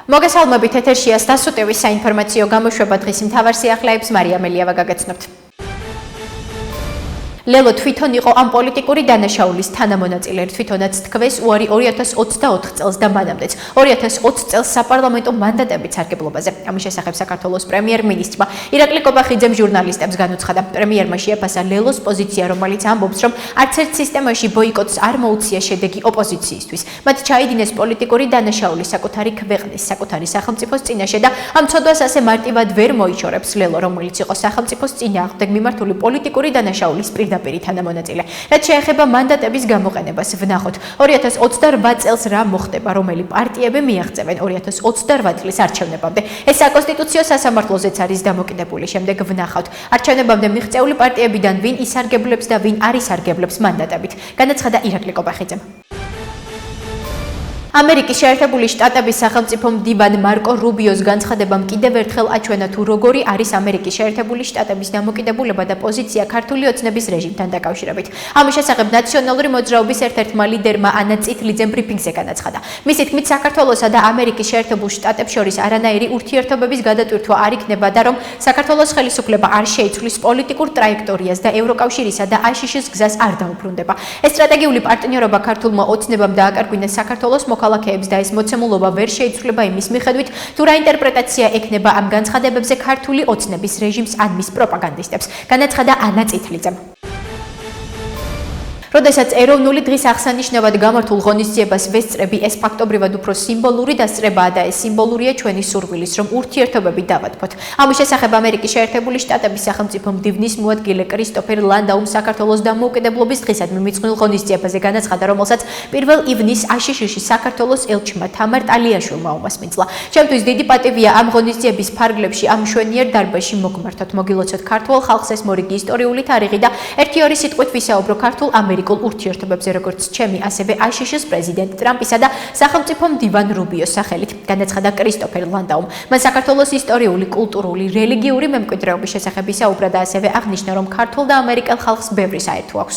მოგესალმებით ეთერშია სტასუტევის საინფორმაციო გამოშვება დღის მთავარ სიახლეებს მარია მელიავა გაგაცნობთ. ლელო თვითონ იყო ამ პოლიტიკური დანაშაულის თანამონაწილე, თვითონაც თქვეს უარი 2024 წელს და მანამდეც 2020 წელს საპარლამენტო მანდატებით სარგებლობაზე. ამის შესახებ საქართველოს პრემიერ-მინისტრმა ირაკლი კობახიძემ ჟურნალისტებს განუცხადა. პრემიერმა შეაფასა ლელოს პოზიცია, რომელიც ამბობს, რომ არც ერთ სისტემაში ბოიკოტს არ მოუწია შედეგი ოპოზიციისთვის. მათ ჩაიდინეს პოლიტიკური დანაშაული საკუთარი ქვეყნის, საკუთარი სახელმწიფოს წინაშე და ამ ცოდვას ასე მარტივად ვერ მოიჩორებს ლელო, რომელიც იყო სახელმწიფოს წინააღმდეგ მიმართული პოლიტიკური დანაშაულის პირდაპირი თანამონაწილე. რაც შეეხება მანდატების გამოყენებას, ვნახოთ 2028 წელს რა მოხდება, რომელი პარტიები მიაღწევენ 2028 წლის არჩევნებამდე. ეს საკონსტიტუციო სასამართლოზეც არის დამოკიდებული. შემდეგ ვნახავთ არჩევნებამდე მიღწეული პარტიებიდან ვინ ისარგებლებს და ვინ არ ისარგებლებს მანდატებით. განაცხადა ირაკლი კობახიძემ. ამერიკის შეერთებული შტატების სახელმწიფო მდივან მარკო რუბიოს განცხადებამ კიდევ ერთხელ აჩვენა თუ როგორი არის ამერიკის შეერთებული შტატების დამოკიდებულება და პოზიცია ქართული ოცნების რეჟიმთან დაკავშირებით. ამის შესახებ ნაციონალური მოძრაობის ერთ-ერთმა ლიდერმა ანა წითლიძემ ბრიფინგზე განაცხადა. მისი თქმით, საქართველოსა და ამერიკის შეერთებულ შტატებს შორის არანაირი ურთიერთობების გადატვირთვა არ იქნება და რომ საქართველოს ხელისუფლება არ შეიცვლის პოლიტიკურ ტრაექტორიას და ევროკავშირისა და აშშ-ის გზას არ დაუბრუნდება. ეს სტრატეგიული პარტნიორობა ქართულმა ოცნებამ დააკარგვინეს საქართველოს მოქალაქეებს და ეს მოცემულობა ვერ შეიცვლება იმის მიხედვით, თუ რა ინტერპრეტაცია ექნება ამ განცხადებებზე ქართული ოცნების რეჟიმს ან მის პროპაგანდისტებს. განაცხადა ანა წითლიძემ. როდესაც ეროვნული დღის აღსანიშნავად გამართულ ღონისძიებას ვესწრები, ეს ფაქტობრივად უფრო სიმბოლური დასწრებაა და ეს სიმბოლურია ჩვენი სურვილის, რომ ურთიერთობები დავათბოთ. ამის შესახებ ამერიკის შეერთებული შტატების სახელმწიფო მდივნის მოადგილე კრისტოფერ ლანდაუმ საქართველოს დამოუკიდებლობის დღისადმი მიძღვნილ ღონისძიებაზე განაცხადა, რომელსაც 1 ივნისს აშშ-ში საქართველოს ელჩმა თამარ ტალიაშვილმა უმასპინძლა. ჩემთვის დიდი პატივია ამ ღონისძიების ფარგლებში ამ მშვენიერ დარბაზში მოგმართოთ, მოგილოცოთ ქართულ ხალხს ეს მორიგი ისტორიული თარიღი და ერთი-ორი სიტყვით ვისაუბრო ქართულ ამერიკულ ურთიერთობებზე, როგორც ჩემი, ასევე აშშ-ის პრეზიდენტ ტრამპისა და სახელმწიფო მდივან რუბიოს სახელით, განაცხადა კრისტოფერ ლანდაუმ. მან საქართველოს ისტორიული, კულტურული, რელიგიური მემკვიდრეობის შესახებ ისაუბრა და ასევე აღნიშნა, რომ ქართულ და ამერიკელ ხალხს ბევრი საერთო აქვს.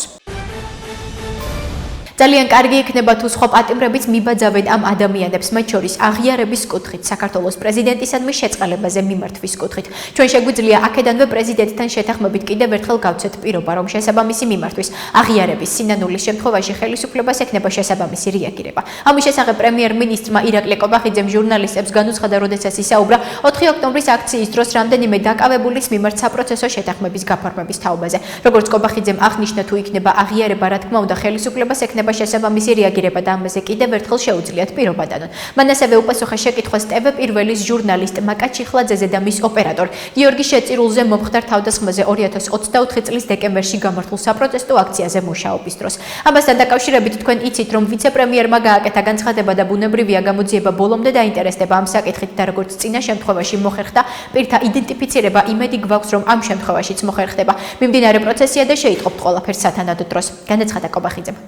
ძალიან კარგი იქნება თუ სხვა პატიმრებიც მიბაძავენ ამ ადამიანებს, მათ შორის აღიარების კუთხით, საქართველოს პრეზიდენტისადმი შეწყალებაზე მიმართვის კუთხით. ჩვენ შეგვიძლია აქედანვე პრეზიდენტთან შეთანხმებით კიდევ ერთხელ გავცეთ პირობა, რომ შესაბამისი მიმართვის აღიარების სინანულის შემთხვევაში ხელისუფლებას ექნება შესაბამისი რეაგირება. ამის შესახებ პრემიერ-მინისტრმა ირაკლი კობახიძემ ჟურნალისტებს განუცხადა, როდესაც ისაუბრა 4 ოქტომბრის აქციის დროს რამდენიმე დაკავებულის მიმართ საპროცესო შეთანხმების გაფორმების თაობაზე. როგორც კობახიძემ აღნიშნა, თუ იქნება აღიარება, რა თქმა უნდა, ხელისუფლებას ექნება შესაბამისი რეაგირება და ამაზე კიდევ ერთხელ შეუძლიათ პირობა დანონ. მან ასევე უპასუხა შეკითხვას TV1-ის ჟურნალისტ მაკა ჩიხლაძეზე და მის ოპერატორ გიორგი შეწირულზე მომხდარ თავდასხმაზე 2024 წლის დეკემბერში გამართულ საპროტესტო აქციაზე მუშაობის დროს. ამასთან დაკავშირებით თქვენ იცით, რომ ვიცე-პრემიერმა გააკეთა განცხადება და ბუნებრივია გამოძიება ბოლომდე დაინტერესდება ამ საკითხით და როგორც წინა შემთხვევაში მოხერხდა პირთა იდენტიფიცირება, იმედი გვაქვს, რომ ამ შემთხვევაშიც მოხერხდება. მიმდინარე პროცესია და შეიტყობთ ყველაფერს სათანადო დროს, განაცხადა კობახიძემ.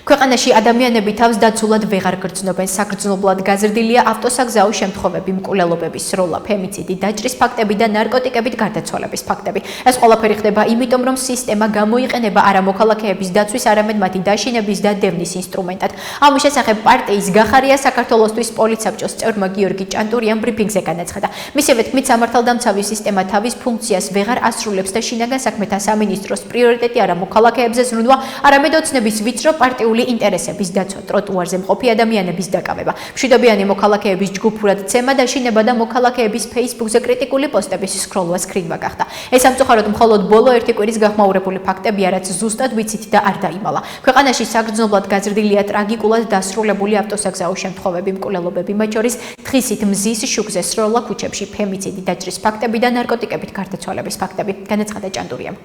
ქვეყანაში ადამიანები თავს დაცულად ვეღარ გრძნობენ. საგრძნობლად გაზრდილია ავტოსაგზაო შემთხვევები, მკვლელობების სროლა, ფემიციდი, დაჭრის ფაქტები და ნარკოტიკებით გარდაცვალების ფაქტები. ეს ყველაფერი ხდება იმიტომ, რომ სისტემა გამოიყენება არა მოქალაქეების დაცვის, არამედ მათი დაშინების და დევნის ინსტრუმენტად. ამის შესახებ პარტიის გახარია საქართველოსთვის პოლიცსაბჭოს წევრმა გიორგი ჭანტურიამ ბრიფინგზე განაცხადა. მისივე თქმით, სამართალდამცავი სისტემა თავის ფუნქციას ვეღარ ასრულებს და შინაგან საქმეთა სამინისტროს პრიორიტეტი არა მოქალაქეებზე ზრუნვა, არამედ ოცნების ვიწრო პარტიული ინტერესების დაცვა, ტროტუარზე მყოფი ადამიანების დაკავება, მშვიდობიანი მოქალაქეების ჯგუფურად ცემა, დაშინება და მოქალაქეების Facebook-ზე კრიტიკული პოსტების სკროლვა სკრინვა გახდა. ეს სამწუხაროდ მხოლოდ ბოლო ერთი კვირის გახმაურებული ფაქტებია, რაც ზუსტად ვიცით და არ დაიმალა. ქვეყანაში საგრძნობლად გაზრდილია ტრაგიკულად დასრულებული ავტოსაგზაო შემთხვევები, მკვლელობები, მათ შორის დღისით მზის შუქზე სროლა ქუჩებში, ფემიციდი, დაჭრის ფაქტები და ნარკოტიკებით გარდაცვალების ფაქტები, განაცხადა ჭანდურიამ.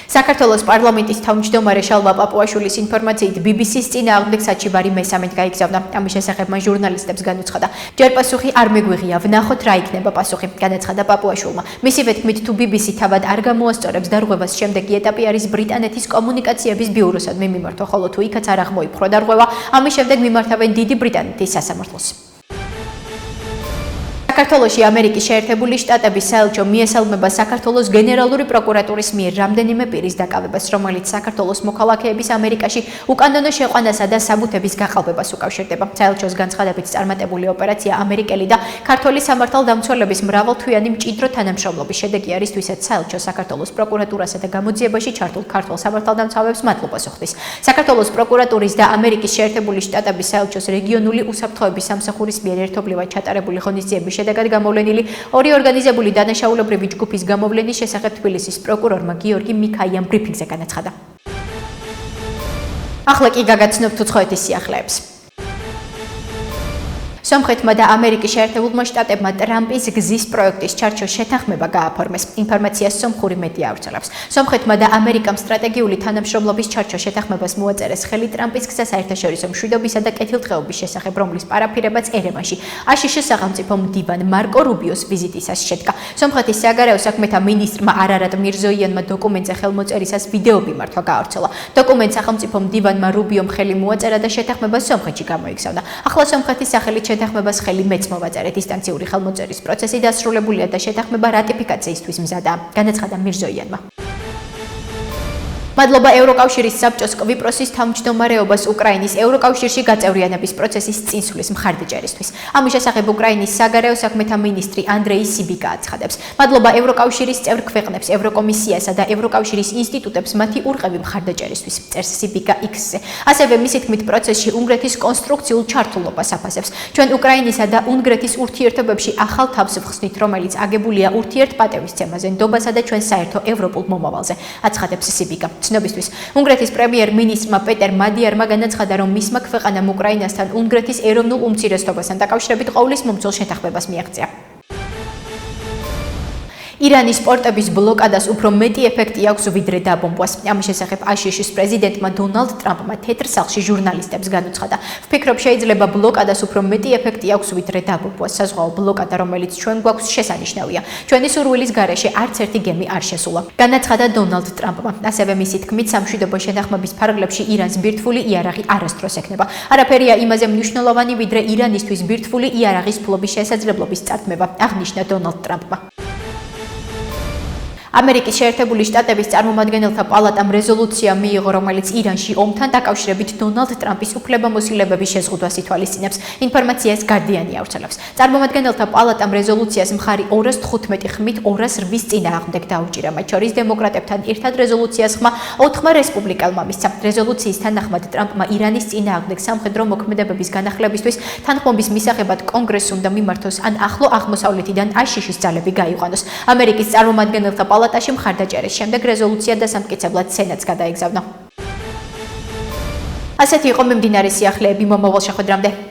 საქართველოს პარლამენტის თავმჯდომარე შალვა პაპუაშვილის ინფორმაციით BBC-ს წინააღმდეგ საჩივარი მესამედ გაიგზავნა. ამის შესახებ მან ჟურნალისტებს განუცხადა, ჯერ პასუხი არ მეგვიღია, ვნახოთ რა იქნება პასუხი, განაცხადა პაპუაშვილმა. მისივე თქმით, თუ BBC თავად არ გამოასწორებს დარღვევას, შემდეგი ეტაპი არის ბრიტანეთის კომუნიკაციების ბიუროსადმი მიმართვა, ხოლო თუ იქაც არ აღმოიფხრო დარღვევა, ამის შემდეგ მიმართავენ დიდი ბრიტანეთის სასამართლოს. საქართველოში ამერიკის შეერთებული შტატების საელჩო მიესალმება საქართველოს გენერალური პროკურატურის მიერ რამდენიმე პირის დაკავებას, რომელიც საქართველოს მოქალაქეების ამერიკაში უკანონო შეყვანასა და საბუთების გაყალბებას უკავშირდება. საელჩოს განცხადებით წარმატებული ოპერაცია ამერიკელი და ქართული სამართალდამცველების მრავალთვიანი მჭიდრო თანამშრომლობის შედეგი არის, თვისაც საელჩო საქართველოს პროკურატურასა და გამოძიებაში ჩართულ ქართულ სამართალდამცავებს მადლობას უხდის. საქართველოს პროკურატურის და ამერიკის შეერთებული შტატების საელჩოს რეგიონული უსაფრთხოების სამსახურის მიერ ერთობლივად ჩატარებული ღონისძიების შედეგად გამოვლენილი ორი ორგანიზებული დანაშაულებრივი ჯგუფის გამოვლენის შესახებ თბილისის პროკურორმა გიორგი მიქაიამ ბრიფინგზე განაცხადა. ახლა კი გაგაცნობთ უცხოეთის სიახლეებს. სომხეთმა და ამერიკის შეერთებულმა შტატებმა ტრამპის გზის პროექტის ჩარჩოს შეთანხმება გააფორმეს. ინფორმაციას სომხური მედია ავრცელებს. სომხეთმა და ამერიკამ სტრატეგიული თანამშრომლობის ჩარჩოს შეთანხმებას მოაწერეს ხელი ტრამპის გზა საერთაშორისო მშვიდობისა და კეთილდღეობის შესახებ, რომლის პარაფირებაც ერევანში აშშ სახელმწიფო მდივან მარკო რუბიოს ვიზიტისას შედგა. სომხეთის საგარეო საქმეთა მინისტრმა არარატ მირზოიანმა დოკუმენტზე ხელმოწერისას ვიდეო მიმართვა გაავრცელა. დოკუმენტს სახელმწიფო მდივანმა რუბიომ ხელი მოაწერა და შეთანხმება სომხეთში გამოიგზავნა. ახლა სომხეთის სახელით შეთანხმებას ხელი მეც მოვაწერე. დისტანციური ხელმოწერის პროცესი დასრულებულია და შეთანხმება რატიფიკაციისთვის მზადაა, განაცხადა მირზოიანმა. მადლობა ევროკავშირის საბჭოს კვიპროსის თავმჯდომარეობას უკრაინის ევროკავშირში გაწევრიანების პროცესის წინსვლის მხარდაჭერისთვის. ამის შესახებ უკრაინის საგარეო საქმეთა მინისტრი ანდრეი სიბიკა აცხადებს. მადლობა ევროკავშირის წევრ ქვეყნებს, ევროკომისიასა და ევროკავშირის ინსტიტუტებს მათი ურყევი მხარდაჭერისთვის, წერს სიბიკა X-ზე. ასევე მისი თქმით პროცესში უნგრეთის კონსტრუქციულ ჩართულობას აფასებს. ჩვენ უკრაინისა და უნგრეთის ურთიერთობებში ახალ თავს ვხსნით, რომელიც აგებულია ურთიერთპატევისცემაზე, ნდობასა და ჩვენ საერთო ევროპულ მომავალზე, აცხადებს სიბიკა. ცნობისთვის, უნგრეთის პრემიერ-მინისტრმა პეტერ მადიარმა განაცხადა, რომ მისმა ქვეყანამ უკრაინასთან უნგრეთის ეროვნულ უმცირესობასთან დაკავშირებით ყოვლის მომცველ შეთანხმებას მიაღწია. ირანის პორტების ბლოკადას უფრო მეტი ეფექტი აქვს ვიდრე დაბომბვას. ამის შესახებ აშშ-ის პრეზიდენტმა დონალდ ტრამპმა თეთრ სახლში ჟურნალისტებს განუცხადა. ვფიქრობ, შეიძლება ბლოკადას უფრო მეტი ეფექტი აქვს ვიდრე დაბომბვას. საზღვაო ბლოკადა, რომელიც ჩვენ გვაქვს, შესანიშნავია. ჩვენი სურვილის გარეშე არც ერთი გემი არ შესულა, განაცხადა დონალდ ტრამპმა. ასევე მისი თქმით, სამშვიდობო შეთანხმების ფარგლებში ირანს ბირთვული იარაღი არასდროს ექნება. არაფერია იმაზე მნიშვნელოვანი, ვიდრე ირანისთვის ბირთვული იარაღის ფლობის შესაძლებლობის წარქმება, აღნიშნა დონალდ ტრამპმა. ამერიკის შეერთებული შტატების წარმომადგენელთა პალატამ რეზოლუცია მიიღო, რომელიც ირანში ომთან დაკავშირებით დონალდ ტრამპის უფლებამოსილებების შეზღუდვას ითვალისწინებს. ინფორმაციას გარდიანი ავრცელებს. წარმომადგენელთა პალატამ რეზოლუციას მხარი 215 ხმით 208 წინააღმდეგ დაუჭირა, მათ შორის დემოკრატებთან ერთად რეზოლუციას ხმა 4 რესპუბლიკელმა მისცა. რეზოლუციის თანახმად ტრამპმა ირანის წინააღმდეგ სამხედრო მოქმედებების განახლებისთვის თანხმობის მისაღებად კონგრესს უნდა მიმართოს ან ახლო აღმოსავლეთიდან აშშ-ის ძალები გაიყვანოს. ამერიკის წარმომადგენელთა პალატაში მხარდაჭერის შემდეგ რეზოლუცია დასამტკიცებლად სენატს გადაეგზავნა. ასეთი იყო მიმდინარე სიახლეები მომავალ შეხვედრამდე.